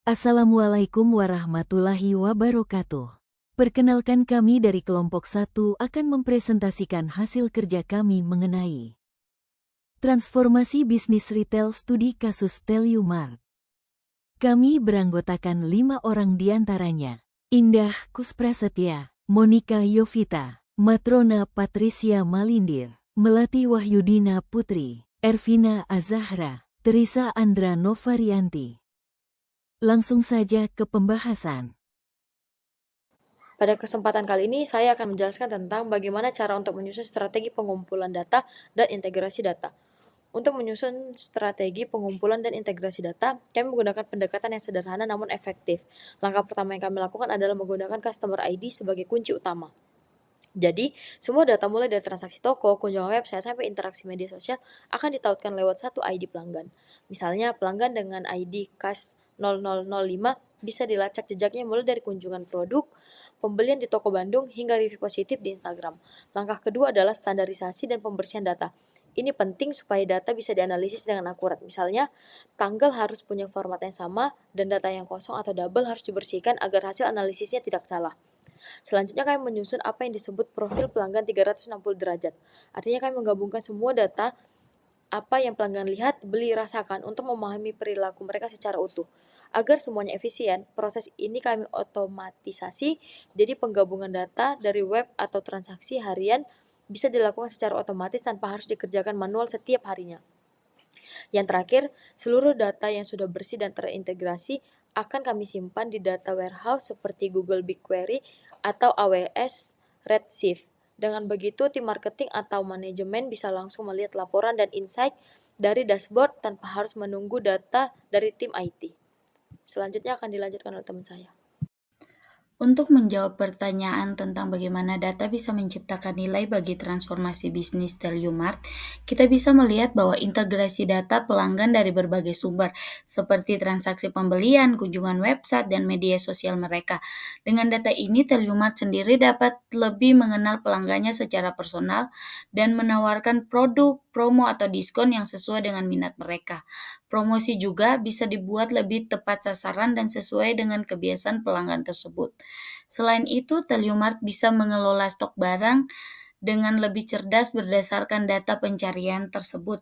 Assalamualaikum warahmatullahi wabarakatuh. Perkenalkan, kami dari kelompok 1 akan mempresentasikan hasil kerja kami mengenai transformasi bisnis retail studi kasus Telumart. Kami beranggotakan 5 orang diantaranya: Indah Kusprasetya, Monika Yovita, Matrona Patricia Malindir, Melati Wahyudina Putri, Ervina Azahra, Teresa Andra Novarianti. Langsung saja ke pembahasan. Pada kesempatan kali ini, saya akan menjelaskan tentang bagaimana cara untuk menyusun strategi pengumpulan data dan integrasi data. Untuk menyusun strategi pengumpulan dan integrasi data, kami menggunakan pendekatan yang sederhana namun efektif. Langkah pertama yang kami lakukan adalah menggunakan Customer ID sebagai kunci utama. Jadi, semua data mulai dari transaksi toko, kunjungan website, sampai interaksi media sosial akan ditautkan lewat satu ID pelanggan. Misalnya, pelanggan dengan ID CAS 0005 bisa dilacak jejaknya mulai dari kunjungan produk, pembelian di toko Bandung, hingga review positif di Instagram. Langkah kedua adalah standarisasi dan pembersihan data. Ini penting supaya data bisa dianalisis dengan akurat. Misalnya, tanggal harus punya format yang sama, dan data yang kosong atau double harus dibersihkan agar hasil analisisnya tidak salah. Selanjutnya kami menyusun apa yang disebut profil pelanggan 360 derajat. Artinya kami menggabungkan semua data apa yang pelanggan lihat, beli, rasakan untuk memahami perilaku mereka secara utuh. Agar semuanya efisien, proses ini kami otomatisasi, jadi penggabungan data dari web atau transaksi harian bisa dilakukan secara otomatis tanpa harus dikerjakan manual setiap harinya. Yang terakhir, seluruh data yang sudah bersih dan terintegrasi akan kami simpan di data warehouse seperti Google BigQuery atau AWS Redshift. Dengan begitu, tim marketing atau manajemen bisa langsung melihat laporan dan insight dari dashboard tanpa harus menunggu data dari tim IT. Selanjutnya akan dilanjutkan oleh teman saya. Untuk menjawab pertanyaan tentang bagaimana data bisa menciptakan nilai bagi transformasi bisnis Telumart, kita bisa melihat bahwa integrasi data pelanggan dari berbagai sumber, seperti transaksi pembelian, kunjungan website, dan media sosial mereka. Dengan data ini, Telumart sendiri dapat lebih mengenal pelanggannya secara personal dan menawarkan produk, promo, atau diskon yang sesuai dengan minat mereka. Promosi juga bisa dibuat lebih tepat sasaran dan sesuai dengan kebiasaan pelanggan tersebut. Selain itu, Telumart bisa mengelola stok barang dengan lebih cerdas berdasarkan data pencarian tersebut.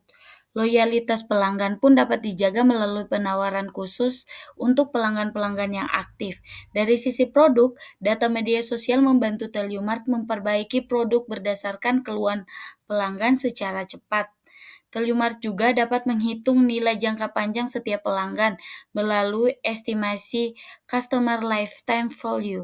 Loyalitas pelanggan pun dapat dijaga melalui penawaran khusus untuk pelanggan-pelanggan yang aktif. Dari sisi produk, data media sosial membantu Telumart memperbaiki produk berdasarkan keluhan pelanggan secara cepat. Telumart juga dapat menghitung nilai jangka panjang setiap pelanggan melalui estimasi Customer Lifetime Value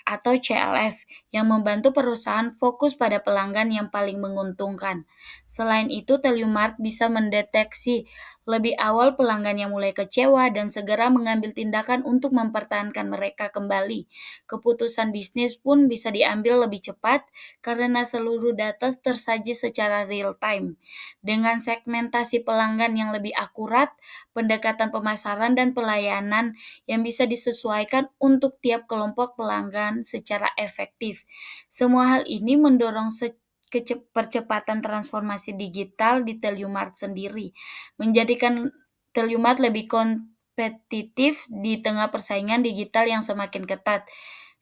atau CLV yang membantu perusahaan fokus pada pelanggan yang paling menguntungkan. Selain itu, Telumart bisa mendeteksi lebih awal pelanggan yang mulai kecewa dan segera mengambil tindakan untuk mempertahankan mereka kembali. Keputusan bisnis pun bisa diambil lebih cepat karena seluruh data tersaji secara real time. Dengan segmentasi pelanggan yang lebih akurat, pendekatan pemasaran dan pelayanan yang bisa disesuaikan untuk tiap kelompok pelanggan secara efektif. Semua hal ini mendorong percepatan transformasi digital di Telumart sendiri, menjadikan Telumart lebih kompetitif di tengah persaingan digital yang semakin ketat.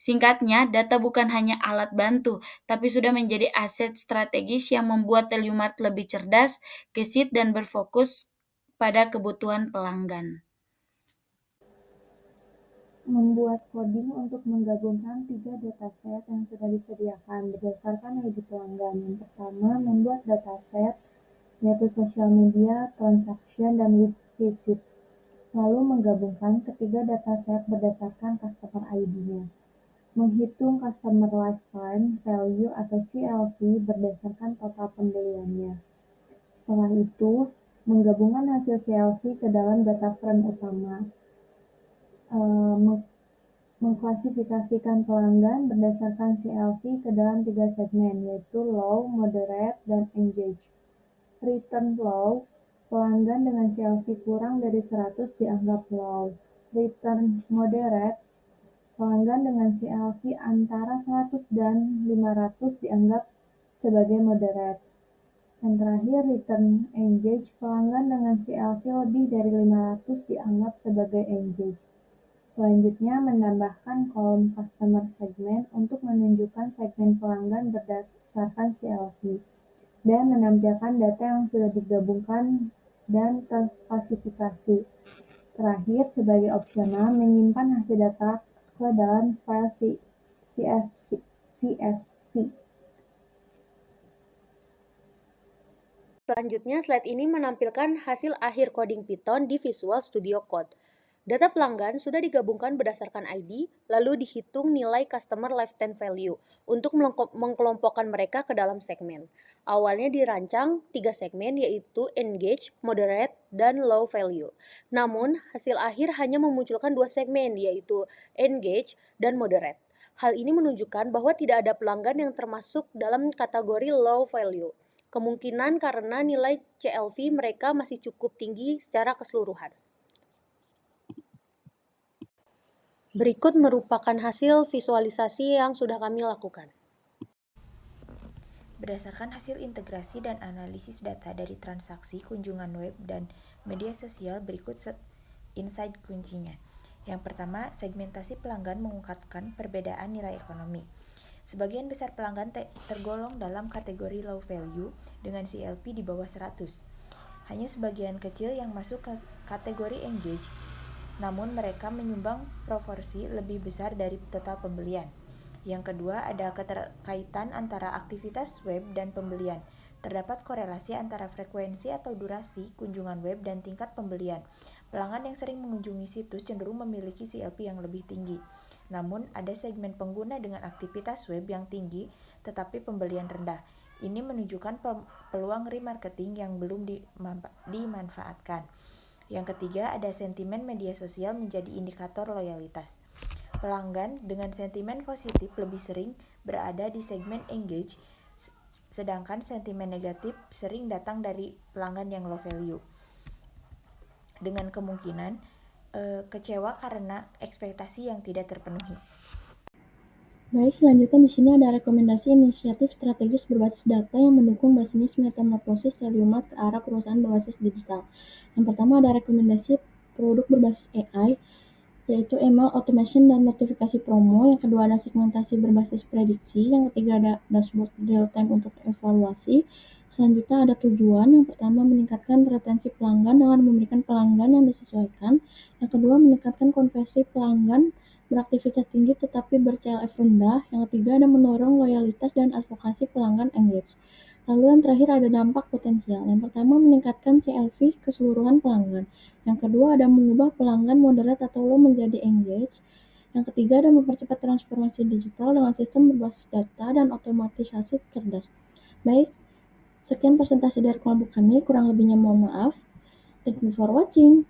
Singkatnya, data bukan hanya alat bantu, tapi sudah menjadi aset strategis yang membuat Telumart lebih cerdas, gesit, dan berfokus pada kebutuhan pelanggan. Membuat coding untuk menggabungkan 3 dataset yang sudah disediakan berdasarkan ID pelanggan. Yang pertama, membuat dataset yaitu sosial media, transaction, dan visit. Lalu menggabungkan ketiga dataset berdasarkan customer ID-nya. Menghitung customer lifetime value atau CLV berdasarkan total pembeliannya. Setelah itu, menggabungkan hasil CLV ke dalam data frame utama. Mengklasifikasikan pelanggan berdasarkan CLV ke dalam 3 segmen, yaitu low, moderate, dan engage. Return low, pelanggan dengan CLV kurang dari 100 dianggap low. Return moderate, pelanggan dengan CLV antara 100 dan 500 dianggap sebagai moderate. Yang terakhir, return engage, pelanggan dengan CLV lebih dari 500 dianggap sebagai engage. Selanjutnya, menambahkan kolom customer segment untuk menunjukkan segmen pelanggan berdasarkan CLV, dan menampilkan data yang sudah digabungkan dan terklasifikasi. Terakhir, sebagai opsional, menyimpan hasil data ke dalam file CSV. Selanjutnya, slide ini menampilkan hasil akhir coding Python di Visual Studio Code. Data pelanggan sudah digabungkan berdasarkan ID, lalu dihitung nilai Customer Lifetime Value untuk mengkelompokkan mereka ke dalam segmen. Awalnya dirancang 3 segmen, yaitu Engage, Moderate, dan Low Value. Namun, hasil akhir hanya memunculkan 2 segmen, yaitu Engage dan Moderate. Hal ini menunjukkan bahwa tidak ada pelanggan yang termasuk dalam kategori Low Value. Kemungkinan karena nilai CLV mereka masih cukup tinggi secara keseluruhan. Berikut merupakan hasil visualisasi yang sudah kami lakukan. Berdasarkan hasil integrasi dan analisis data dari transaksi, kunjungan web, dan media sosial, berikut insight kuncinya. Yang pertama, segmentasi pelanggan mengungkapkan perbedaan nilai ekonomi. Sebagian besar pelanggan tergolong dalam kategori low value dengan CLV di bawah 100. Hanya sebagian kecil yang masuk ke kategori engage, namun mereka menyumbang proporsi lebih besar dari total pembelian. Yang kedua, ada keterkaitan antara aktivitas web dan pembelian. Terdapat korelasi antara frekuensi atau durasi kunjungan web dan tingkat pembelian. Pelanggan yang sering mengunjungi situs cenderung memiliki CLV yang lebih tinggi. Namun, ada segmen pengguna dengan aktivitas web yang tinggi tetapi pembelian rendah. Ini menunjukkan peluang remarketing yang belum dimanfaatkan. Yang ketiga, ada sentimen media sosial menjadi indikator loyalitas. Pelanggan dengan sentimen positif lebih sering berada di segmen engage, sedangkan sentimen negatif sering datang dari pelanggan yang low value. Dengan kemungkinan kecewa karena ekspektasi yang tidak terpenuhi. Baik, selanjutnya di sini ada rekomendasi inisiatif strategis berbasis data yang mendukung bisnis metamorfosis Tellyumart ke arah perusahaan berbasis digital. Yang pertama ada rekomendasi produk berbasis AI, yaitu email automation dan notifikasi promo. Yang kedua ada segmentasi berbasis prediksi. Yang ketiga ada dashboard real time untuk evaluasi. Selanjutnya ada tujuan. Yang pertama meningkatkan retensi pelanggan dengan memberikan pelanggan yang disesuaikan. Yang kedua meningkatkan konversi pelanggan beraktivitas tinggi tetapi ber-CLF rendah. Yang ketiga ada mendorong loyalitas dan advokasi pelanggan engage. Lalu yang terakhir ada dampak potensial. Yang pertama meningkatkan CLV keseluruhan pelanggan. Yang kedua ada mengubah pelanggan moderate atau low menjadi engage. Yang ketiga ada mempercepat transformasi digital dengan sistem berbasis data dan otomatisasi cerdas. Baik, sekian presentasi dari kelompok kami, kurang lebihnya mohon maaf. Thank you for watching.